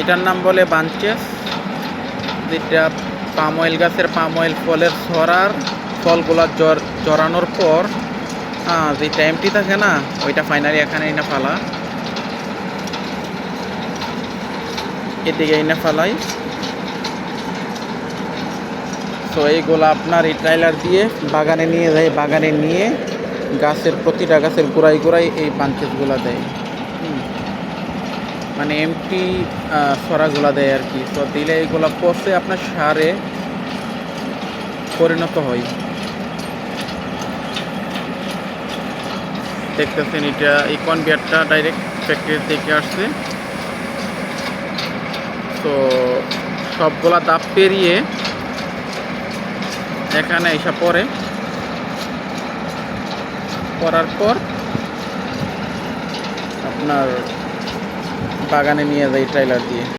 এটার নাম বলে বাঞ্চেস, যেটা পাম অয়েল গাছের পাম অয়েল ফলের ছড়ার ফলগুলা জড়ানোর পর যে টাইমটি থাকে না, ওইটা ফাইনালি এখানে এনে ফালা, এদিকে এনে ফালাই। তো এইগুলো আপনার এই ট্রাইলার দিয়ে বাগানে নিয়ে যায়, বাগানে নিয়ে গাছের প্রতিটা গাছের গোড়ায় গোড়ায় এই বাঞ্চেসগুলো দেয়, মানে এমটি ছড়াগুলা দেয় আর কি। তো দিলে এইগুলা পচে আপনার সারে পরিণত হয়। দেখতেছেন এটা এই কনভেয়ারটা ডাইরেক্ট ফ্যাক্টরি থেকে আসছে। তো সবগুলা ধাপ পেরিয়ে এখানে এসে পড়ার পর আপনার বাগানে নিয়ে যায় ট্রাইলার দিয়ে।